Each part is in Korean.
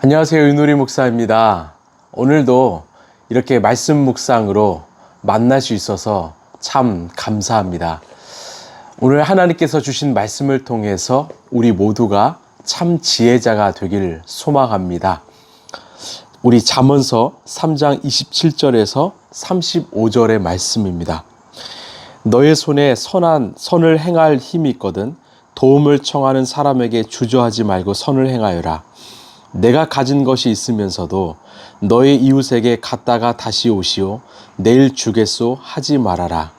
안녕하세요. 윤우리 목사입니다. 오늘도 이렇게 말씀 묵상으로 만날 수 있어서 참 감사합니다. 오늘 하나님께서 주신 말씀을 통해서 우리 모두가 참 지혜자가 되길 소망합니다. 우리 잠언서 3장 27절에서 35절의 말씀입니다. 너의 손에 선을 행할 힘이 있거든 도움을 청하는 사람에게 주저하지 말고 선을 행하여라. 내가 가진 것이 있으면서도 너의 이웃에게 갔다가 다시 오시오. 내일 주겠소 하지 말아라.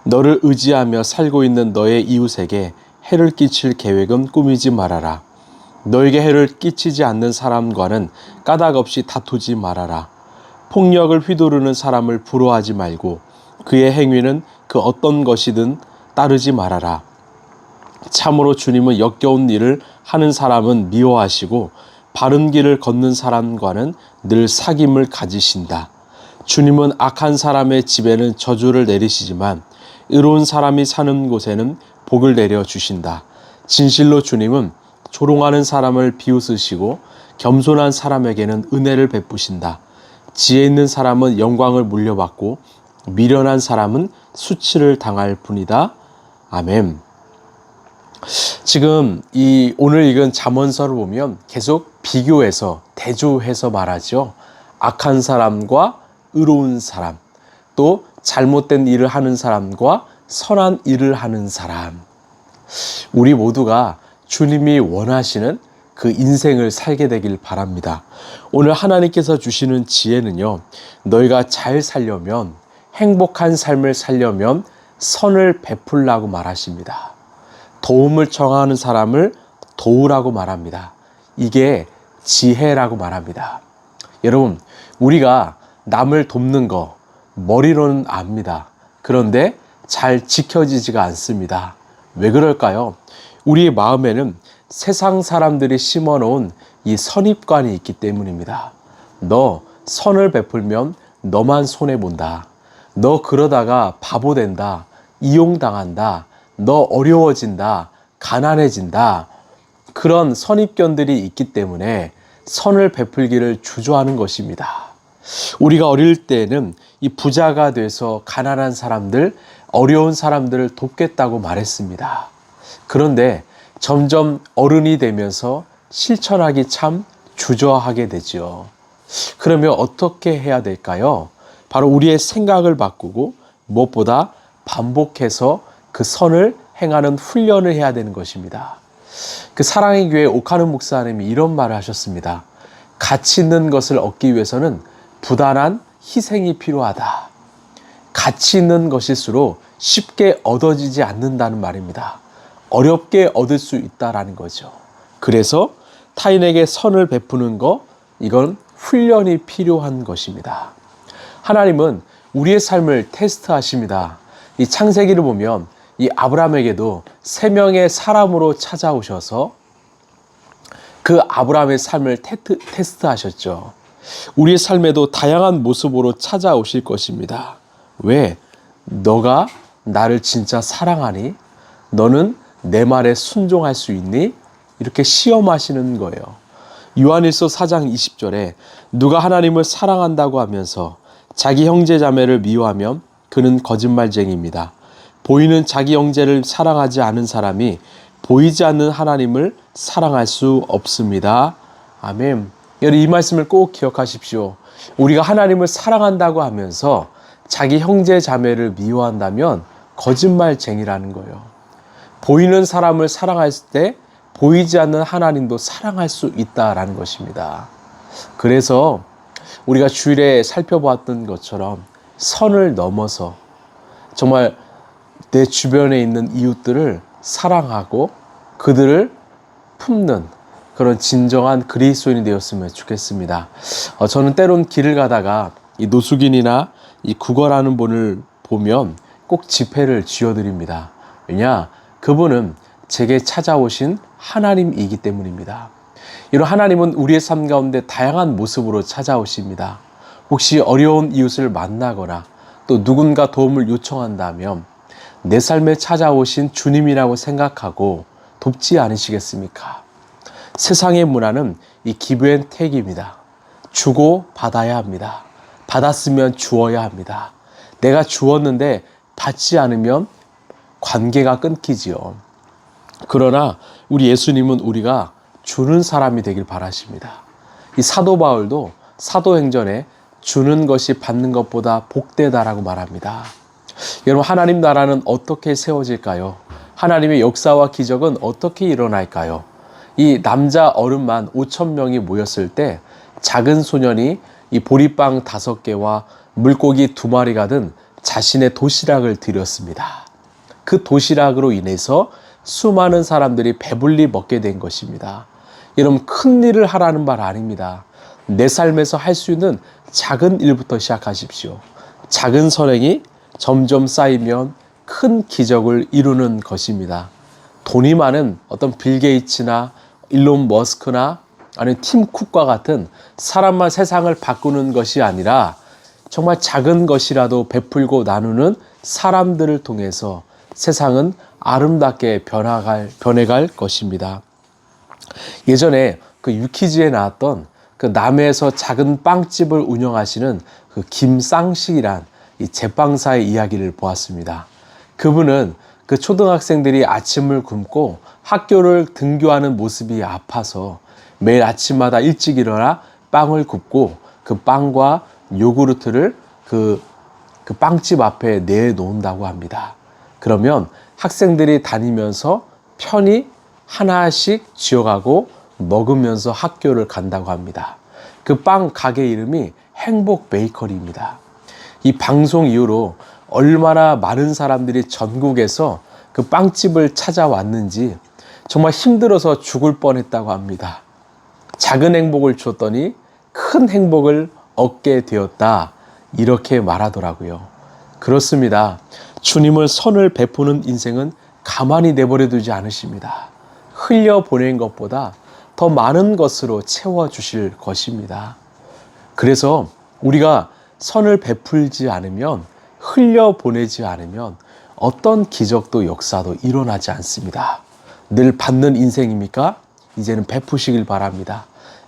너를 의지하며 살고 있는 너의 이웃에게 해를 끼칠 계획은 꾸미지 말아라. 너에게 해를 끼치지 않는 사람과는 까닭 없이 다투지 말아라. 폭력을 휘두르는 사람을 부러워하지 말고 그의 행위는 그 어떤 것이든 따르지 말아라. 참으로 주님은 역겨운 일을 하는 사람은 미워하시고 바른 길을 걷는 사람과는 늘 사귐을 가지신다. 주님은 악한 사람의 집에는 저주를 내리시지만 의로운 사람이 사는 곳에는 복을 내려 주신다. 진실로 주님은 조롱하는 사람을 비웃으시고 겸손한 사람에게는 은혜를 베푸신다. 지혜 있는 사람은 영광을 물려받고 미련한 사람은 수치를 당할 뿐이다. 아멘. 지금 오늘 읽은 잠언서를 보면 계속 비교해서 대조해서 말하죠. 악한 사람과 의로운 사람, 또 잘못된 일을 하는 사람과 선한 일을 하는 사람. 우리 모두가 주님이 원하시는 그 인생을 살게 되길 바랍니다. 오늘 하나님께서 주시는 지혜는요, 너희가 잘 살려면, 행복한 삶을 살려면 선을 베풀라고 말하십니다. 도움을 청하는 사람을 도우라고 말합니다. 이게 지혜라고 말합니다. 여러분, 우리가 남을 돕는 거 머리로는 압니다. 그런데 잘 지켜지지가 않습니다. 왜 그럴까요? 우리의 마음에는 세상 사람들이 심어놓은 이 선입관이 있기 때문입니다. 너 선을 베풀면 너만 손해본다. 너 그러다가 바보 된다. 이용당한다. 너 어려워진다. 가난해진다. 그런 선입견들이 있기 때문에 선을 베풀기를 주저하는 것입니다. 우리가 어릴 때는 이 부자가 돼서 가난한 사람들, 어려운 사람들을 돕겠다고 말했습니다. 그런데 점점 어른이 되면서 실천하기 참 주저하게 되죠. 그러면 어떻게 해야 될까요? 바로 우리의 생각을 바꾸고 무엇보다 반복해서 그 선을 행하는 훈련을 해야 되는 것입니다. 그 사랑의 교회 옥하는 목사님이 이런 말을 하셨습니다. 가치 있는 것을 얻기 위해서는 부단한 희생이 필요하다. 가치 있는 것일수록 쉽게 얻어지지 않는다는 말입니다. 어렵게 얻을 수 있다라는 거죠. 그래서 타인에게 선을 베푸는 거, 이건 훈련이 필요한 것입니다. 하나님은 우리의 삶을 테스트하십니다. 이 창세기를 보면 이 아브라함에게도 3명의 사람으로 찾아오셔서 그 아브라함의 삶을 테스트하셨죠. 우리의 삶에도 다양한 모습으로 찾아오실 것입니다. 왜? 너가 나를 진짜 사랑하니? 너는 내 말에 순종할 수 있니? 이렇게 시험하시는 거예요. 요한일서 4장 20절에 누가 하나님을 사랑한다고 하면서 자기 형제 자매를 미워하면 그는 거짓말쟁이입니다. 보이는 자기 형제를 사랑하지 않은 사람이 보이지 않는 하나님을 사랑할 수 없습니다. 아멘. 여러분, 이 말씀을 꼭 기억하십시오. 우리가 하나님을 사랑한다고 하면서 자기 형제 자매를 미워한다면 거짓말쟁이라는 거예요. 보이는 사람을 사랑할 때 보이지 않는 하나님도 사랑할 수 있다라는 것입니다. 그래서 우리가 주일에 살펴보았던 것처럼 선을 넘어서 정말 내 주변에 있는 이웃들을 사랑하고 그들을 품는 그런 진정한 그리스도인이 되었으면 좋겠습니다. 저는 때론 길을 가다가 이 노숙인이나 이 구걸하는 분을 보면 꼭 지폐를 쥐어드립니다. 왜냐? 그분은 제게 찾아오신 하나님이기 때문입니다. 이런 하나님은 우리의 삶 가운데 다양한 모습으로 찾아오십니다. 혹시 어려운 이웃을 만나거나 또 누군가 도움을 요청한다면 내 삶에 찾아오신 주님이라고 생각하고 돕지 않으시겠습니까? 세상의 문화는 이 기브앤테이크입니다. 주고 받아야 합니다. 받았으면 주어야 합니다. 내가 주었는데 받지 않으면 관계가 끊기지요. 그러나 우리 예수님은 우리가 주는 사람이 되길 바라십니다. 이 사도 바울도 사도행전에 주는 것이 받는 것보다 복되다라고 말합니다. 여러분, 하나님 나라는 어떻게 세워질까요? 하나님의 역사와 기적은 어떻게 일어날까요? 이 남자 어른만 5,000명이 모였을 때 작은 소년이 이 보리빵 5개와 물고기 2마리가 든 자신의 도시락을 드렸습니다. 그 도시락으로 인해서 수많은 사람들이 배불리 먹게 된 것입니다. 여러분, 큰 일을 하라는 말 아닙니다. 내 삶에서 할 수 있는 작은 일부터 시작하십시오. 작은 선행이 점점 쌓이면 큰 기적을 이루는 것입니다. 돈이 많은 어떤 빌 게이츠나 일론 머스크나 아니면 팀 쿡과 같은 사람만 세상을 바꾸는 것이 아니라 정말 작은 것이라도 베풀고 나누는 사람들을 통해서 세상은 아름답게 변해갈 것입니다. 예전에 그 유퀴즈에 나왔던 그 남해에서 작은 빵집을 운영하시는 그 김쌍식이란 이 제빵사의 이야기를 보았습니다. 그분은 그 초등학생들이 아침을 굶고 학교를 등교하는 모습이 아파서 매일 아침마다 일찍 일어나 빵을 굽고 그 빵과 요구르트를 그 빵집 앞에 내놓는다고 합니다. 그러면 학생들이 다니면서 편히 하나씩 쥐어가고 먹으면서 학교를 간다고 합니다. 그 빵 가게 이름이 행복 베이커리입니다. 이 방송 이후로 얼마나 많은 사람들이 전국에서 그 빵집을 찾아왔는지 정말 힘들어서 죽을 뻔했다고 합니다. 작은 행복을 줬더니 큰 행복을 얻게 되었다, 이렇게 말하더라고요. 그렇습니다. 주님을 선을 베푸는 인생은 가만히 내버려 두지 않으십니다. 흘려보낸 것보다 더 많은 것으로 채워주실 것입니다. 그래서 우리가 선을 베풀지 않으면, 흘려보내지 않으면 어떤 기적도 역사도 일어나지 않습니다. 늘 받는 인생입니까? 이제는 베푸시길 바랍니다.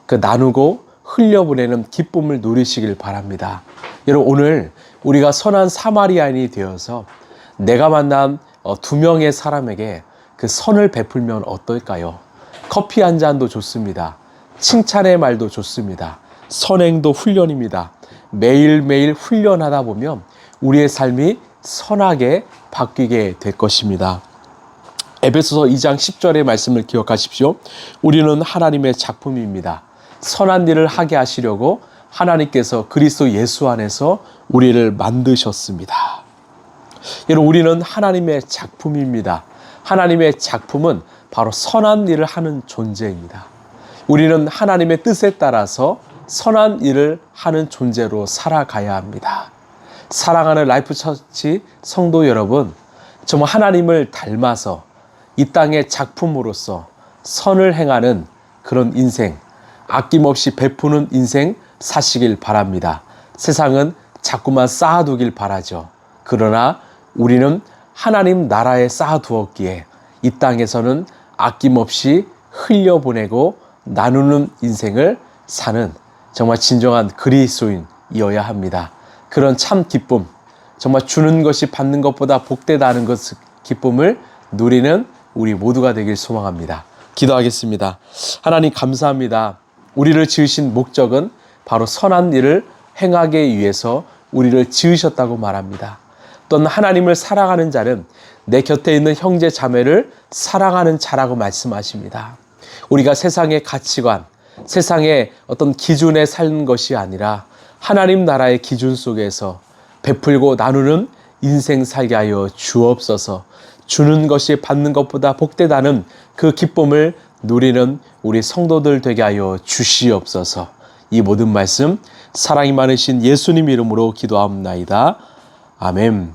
그 나누고 흘려보내는 기쁨을 누리시길 바랍니다. 여러분, 오늘 우리가 선한 사마리아인이 되어서 내가 만난 2명의 사람에게 그 선을 베풀면 어떨까요? 커피 한 잔도 좋습니다. 칭찬의 말도 좋습니다. 선행도 훈련입니다. 매일매일 훈련하다 보면 우리의 삶이 선하게 바뀌게 될 것입니다. 에베소서 2장 10절의 말씀을 기억하십시오. 우리는 하나님의 작품입니다. 선한 일을 하게 하시려고 하나님께서 그리스도 예수 안에서 우리를 만드셨습니다. 여러분, 우리는 하나님의 작품입니다. 하나님의 작품은 바로 선한 일을 하는 존재입니다. 우리는 하나님의 뜻에 따라서 선한 일을 하는 존재로 살아가야 합니다. 사랑하는 라이프처치 성도 여러분, 정말 하나님을 닮아서 이 땅의 작품으로서 선을 행하는 그런 인생, 아낌없이 베푸는 인생 사시길 바랍니다. 세상은 자꾸만 쌓아두길 바라죠. 그러나 우리는 하나님 나라에 쌓아두었기에 이 땅에서는 아낌없이 흘려보내고 나누는 인생을 사는 정말 진정한 그리스도인이어야 합니다. 그런 참 기쁨, 정말 주는 것이 받는 것보다 복되다는 기쁨을 누리는 우리 모두가 되길 소망합니다. 기도하겠습니다. 하나님, 감사합니다. 우리를 지으신 목적은 바로 선한 일을 행하기 위해서 우리를 지으셨다고 말합니다. 또한 하나님을 사랑하는 자는 내 곁에 있는 형제 자매를 사랑하는 자라고 말씀하십니다. 우리가 세상의 가치관, 세상의 어떤 기준에 사는 것이 아니라 하나님 나라의 기준 속에서 베풀고 나누는 인생 살게 하여 주옵소서. 주는 것이 받는 것보다 복되다는 그 기쁨을 누리는 우리 성도들 되게 하여 주시옵소서. 이 모든 말씀 사랑이 많으신 예수님 이름으로 기도합나이다. 아멘.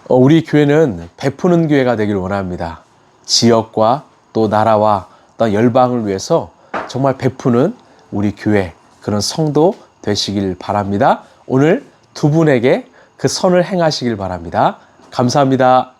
우리 교회는 베푸는 교회가 되길 원합니다. 지역과 또 나라와 또 열방을 위해서 정말 베푸는 우리 교회, 그런 성도 되시길 바랍니다. 오늘 두 분에게 그 선을 행하시길 바랍니다. 감사합니다.